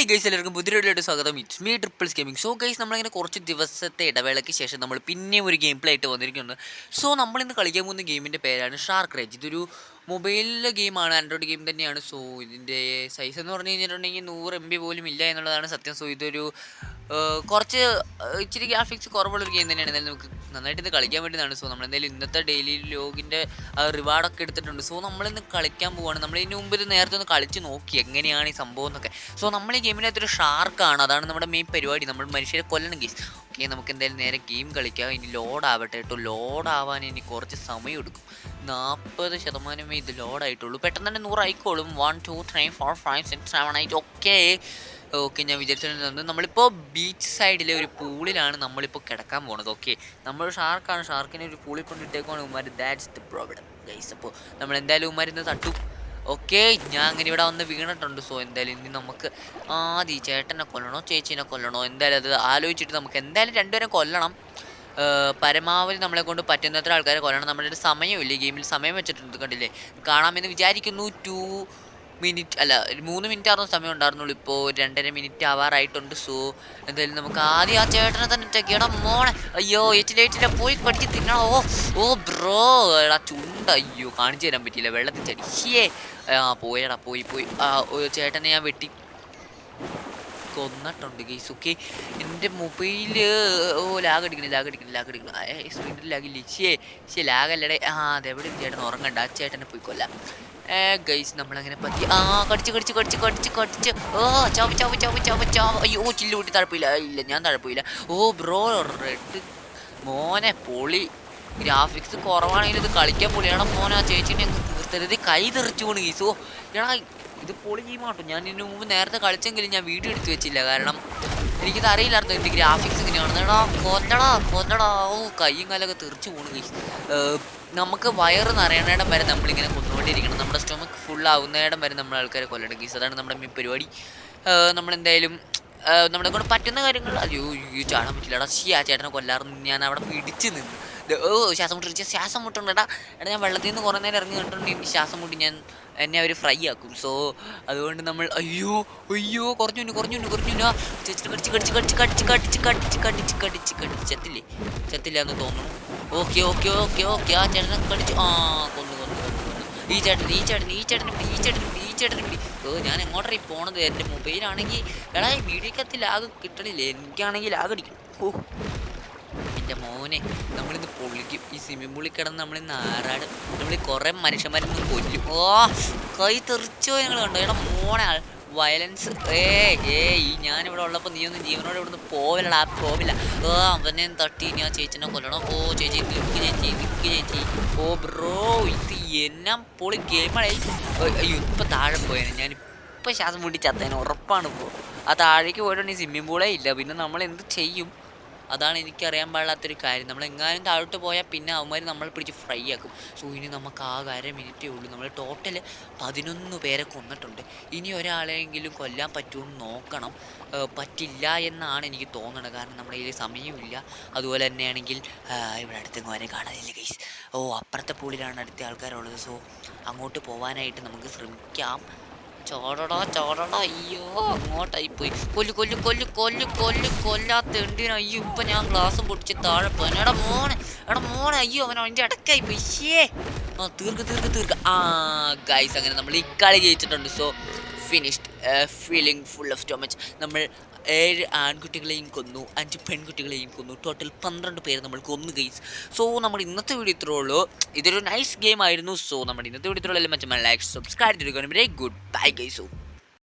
Guys എല്ലാവർക്കും പുതിയൊരു സ്വാഗതം. It's me triples gaming. So guys നമ്മളിങ്ങനെ കുറച്ച് ദിവസത്തെ ഇടവേളയ്ക്ക് ശേഷം നമ്മൾ പിന്നെയും ഒരു ഗെയിം പ്ലേ ആയിട്ട് വന്നിരിക്കുന്നുണ്ട്. സോ നമ്മളിന്ന് കളിക്കാൻ പോകുന്ന ഗെയിമിൻ്റെ പേരാണ് ഷാർക്ക് റേജ്. ഇതൊരു മൊബൈലിലെ ഗെയിമാണ്, ആൻഡ്രോയിഡ് ഗെയിം തന്നെയാണ്. സോ ഇതിൻ്റെ സൈസ് എന്ന് പറഞ്ഞു കഴിഞ്ഞിട്ടുണ്ടെങ്കിൽ 100 MB പോലും ഇല്ല എന്നുള്ളതാണ് സത്യം. സോ ഇതൊരു കുറച്ച് ഇച്ചിരി ഗ്രാഫിക്സ് കുറവുള്ളൊരു ഗെയിം തന്നെയാണ്. എന്തായാലും നമുക്ക് നന്നായിട്ട് ഇത് കളിക്കാൻ വേണ്ടിയതാണ്. സോ നമ്മളെന്തായാലും ഇന്നത്തെ ഡെയിലി ലോഗിൻ്റെ റിവാർഡൊക്കെ എടുത്തിട്ടുണ്ട്. സോ നമ്മളിന്ന് കളിക്കാൻ പോവുകയാണ്. നമ്മൾ ഇതിന് മുമ്പ് ഇത് നേരത്തെ ഒന്ന് കളിച്ച് നോക്കി എങ്ങനെയാണ് ഈ സംഭവം എന്നൊക്കെ. സോ നമ്മൾ ഈ ഗെയിമിനകത്തൊരു ഷാർക്കാണ്, അതാണ് നമ്മുടെ മെയിൻ പരിപാടി. നമ്മൾ മനുഷ്യരെ കൊല്ലണം ഗെയിം. ഓക്കെ, നമുക്ക് എന്തായാലും നേരെ ഗെയിം കളിക്കാം. ഇനി ലോഡാവട്ടെ കേട്ടോ. ലോഡാവാൻ ഇനി കുറച്ച് സമയം എടുക്കും. 40% ഇത് ലോഡായിട്ടുള്ളൂ. പെട്ടെന്ന് തന്നെ 100 ആയിക്കോളും. 1 2 3 4 5 6 7 8. ഓക്കെ ഞാൻ വിചാരിച്ചിട്ടുണ്ട്. നമ്മളിപ്പോൾ ബീച്ച് സൈഡിലെ ഒരു പൂളിലാണ് നമ്മളിപ്പോൾ കിടക്കാൻ പോകുന്നത്. ഓക്കെ, നമ്മൾ ഷാർക്കാണ്. ഷാർക്കിനെ ഒരു പൂളിൽ കൊണ്ടിട്ടേക്കാണ് ഉമ്മാർ. That's the problem guys. അപ്പോൾ നമ്മൾ എന്തായാലും ഉമ്മാരിന്ന് തട്ടും. ഓക്കെ, ഞാൻ അങ്ങനെ ഇവിടെ വന്ന് വീണിട്ടുണ്ട്. സോ എന്തായാലും ഇനി നമുക്ക് ആദ്യം ഈ ചേട്ടനെ കൊല്ലണോ ചേച്ചീനെ കൊല്ലണോ, എന്തായാലും അത് ആലോചിച്ചിട്ട് നമുക്ക് എന്തായാലും രണ്ടുപേരെ കൊല്ലണം. പരമാവധി നമ്മളെ കൊണ്ട് പറ്റുന്നത്ര ആൾക്കാരെ കൊല്ലണം. നമ്മുടെ ഒരു സമയമില്ല, ഈ ഗെയിമിൽ സമയം വെച്ചിട്ടുണ്ട് കണ്ടില്ലേ. കാണാമെന്ന് വിചാരിക്കുന്നു. 2 മിനിറ്റ് അല്ല 3 മിനിറ്റ് ആയിരുന്നു സമയം ഉണ്ടായിരുന്നുള്ളൂ. ഇപ്പോൾ 2.5 മിനിറ്റ് ആവാറായിട്ടുണ്ട്. സോ എന്തായാലും നമുക്ക് ആദ്യം ആ ചേട്ടനെ തന്നെ ഇട്ടേക്കണം. മോളെ അയ്യോ ഏറ്റിലേറ്റില്ല, പോയി കടിച്ച് തിന്നണോ. ഓ ബ്രോ എടാ ചുണ്ട, അയ്യോ കാണിച്ചു തരാൻ പറ്റിയില്ല, വെള്ളത്തിൽ ചടിച്ചേ. പോയടാ പോയി ചേട്ടനെ ഞാൻ വെട്ടി കൊന്നിട്ടുണ്ട് ഗൈസ്. ഓക്കെ, എൻ്റെ മൊബൈല് ലാഗടിക്കണം സ്ക്രീനിൽ ലാഗില്ല. ലാഗല്ലടേ. അതെവിടെ ചേട്ടൻ ഉറങ്ങണ്ട, ആ ചേട്ടനെ പോയി കൊല്ലാം. ഗൈസ് നമ്മളങ്ങനെ പറ്റി കടിച്ച് ചാവ്. അയ്യോ ചില്ല് കൂട്ടി തഴപ്പില്ല. ഇല്ല ഞാൻ തഴപ്പില്ല. ഓ ബ്രോ റെഡ് മോനെ പൊളി. ഗ്രാഫിക്സ് കുറവാണെങ്കിലും ഇത് കളിക്കാൻ പൊളിയാണ് മോനെ. ആ ചേച്ചിനെ തീർത്തരുത്, കൈ തെറിച്ചു പോണ് ഗൈസ്. ഓ എടാ ഇത് പൊളി ഗെയിമാട്ടോ. ഞാൻ ഇതിന് മുമ്പ് നേരത്തെ കളിച്ചെങ്കിലും ഞാൻ വീഡിയോ എടുത്ത് വെച്ചില്ല, കാരണം എനിക്കിത് അറിയില്ലായിരുന്നു ഇതിൻ്റെ ഗ്രാഫിക്സ് ഇങ്ങനെയാണ്. എടാ കൊല്ലടാ. ഓ കൈയും കാലൊക്കെ തെറിച്ച് പോണു ഗൈസ്. നമുക്ക് വയറ് നിറയണയിടം വരെ നമ്മളിങ്ങനെ കൊന്നുകൊണ്ടിരിക്കണം. നമ്മുടെ സ്റ്റൊമക്ക് ഫുള്ളാവുന്നയിടം വരെ നമ്മൾ ആൾക്കാരെ കൊല്ലണം ഗൈസ്. അതാണ് നമ്മുടെ മെയിൻ പരിപാടി. നമ്മളെന്തായാലും നമ്മളെ കൊണ്ട് പറ്റുന്ന കാര്യങ്ങൾ. അയ്യോ ചാടാൻ പറ്റില്ല. ആ ചേട്ടനെ കൊല്ലാറുണ്ട്. ഞാൻ അവിടെ പിടിച്ച് നിന്ന്. ശ്വാസം മുട്ടുണ്ടെടാ. ഞാൻ വെള്ളത്തിൽ നിന്ന് കുറേ നേരം ഇറങ്ങി കണ്ടിട്ടുണ്ട്. എനിക്ക് ശ്വാസം മുട്ടി എന്നെ അവർ ഫ്രൈ ആക്കും. സോ അതുകൊണ്ട് നമ്മൾ അയ്യോ കുറഞ്ഞു ചേച്ചിട്ട് ചത്തില്ല എന്ന് തോന്നുന്നു. ഓക്കെ ആ ചേട്ടനെ കടിച്ചു. കൊന്നു. ഈ ചേട്ടന് ഞാൻ എങ്ങോട്ടാണ് പോണത്. എൻ്റെ മൊബൈലാണെങ്കിൽ എടാ ഈ വീഡിയോക്കകത്ത് ലാഗ് കിട്ടണില്ലേ, എനിക്കാണെങ്കിൽ ലാഗ് അടിക്കും. ഓ എൻ്റെ മോനെ നമ്മളിന്ന് പൊളിക്കും. ഈ സ്വിമ്മിംഗ് പൂളിൽ കിടന്ന് നമ്മളിന്ന് ആറാടും. നമ്മൾ കുറേ മനുഷ്യന്മാരിന്ന് കൊല്ലും. ഓ കൈ തെറിച്ചോ നിങ്ങൾ കണ്ടോ. എടാ മോനെ വയലൻസ്. ഈ ഞാനിവിടെ ഉള്ളപ്പോൾ നീ ഒന്നും ജീവനോടെ ഇവിടുന്ന് പോവില്ല. അവനെ തട്ടി ഇനി ആ ചേച്ചിനെ കൊല്ലണം. ഓ ചേച്ചി നിൽക്ക് ചേച്ചി. ഓ ബ്രോ ഇത് എന്നാ പൊളി ഗെയിമായി. അയ്യോ ഇപ്പം താഴെ പോയേനെ. ഞാനിപ്പോൾ ശ്വാസം മുട്ടി ചത്തേനെ ഉറപ്പാണ്. ഇപ്പോൾ ആ താഴേക്ക് പോയിട്ടുണ്ടെങ്കിൽ സ്വിമ്മിംഗ് പൂളേ ഇല്ല. പിന്നെ നമ്മൾ എന്ത് ചെയ്യും, അതാണ് എനിക്കറിയാൻ പാടില്ലാത്തൊരു കാര്യം. നമ്മളെങ്ങാനും താഴോട്ട് പോയാൽ പിന്നെ അവന്മാർ നമ്മളെ പിടിച്ച് ഫ്രൈ ആക്കും. സോ ഇനി നമുക്ക് ആകെ 1/2 മിനിറ്റേ ഉള്ളൂ. നമ്മൾ ടോട്ടൽ 11 പേരെ കൊന്നിട്ടുണ്ട്. ഇനി ഒരാളെങ്കിലും കൊല്ലാൻ പറ്റുമെന്ന് നോക്കണം. പറ്റില്ല എന്നാണ് എനിക്ക് തോന്നുന്നത്, കാരണം നമ്മുടെ കയ്യിൽ സമയമില്ല. അതുപോലെ തന്നെയാണെങ്കിൽ ഇവിടെ അടുത്തെങ്ങും വരെ കാണാനില്ല ഗൈസ്. ഓ അപ്പുറത്തെ പൂളിലാണ് അടുത്ത ആൾക്കാരുള്ളത്. സോ അങ്ങോട്ട് പോകാനായിട്ട് നമുക്ക് ശ്രമിക്കാം. ചോടടാ അയ്യോ അങ്ങോട്ടായിപ്പോയി. കൊല്ലാത്തേണ്ടിന്. അയ്യോ ഇപ്പം ഞാൻ ഗ്ലാസും പൊട്ടിച്ച് താഴെ പോയി. എടാ മോനെ അയ്യോ അവൻ അതിൻ്റെ ഇടയ്ക്കായി പോയി. തീർക്ക്. ഗൈസ് അങ്ങനെ നമ്മൾ ഈ കളി ജയിച്ചിട്ടുണ്ട്. So finished. Feeling full of stomach. നമ്മൾ 7 ആൺകുട്ടികളെയും കൊന്നു, 5 പെൺകുട്ടികളെയും കൊന്നു. ടോട്ടൽ 12 പേര് നമ്മൾ കൊന്നു ഗൈസ്. സോ നമ്മുടെ ഇന്നത്തെ വീഡിയോ ഇത്രേ ഉള്ളൂ. ഇതൊരു നൈസ് ഗെയിം ആയിരുന്നു. സോ നമ്മുടെ ഇന്നത്തെ വീഡിയോ ഇത്രേ ഉള്ളൂ. മറ്റേ ലൈക്ക് സബ്സ്ക്രൈബ് ചെയ്തിരിക്കണം. Very good bye guys.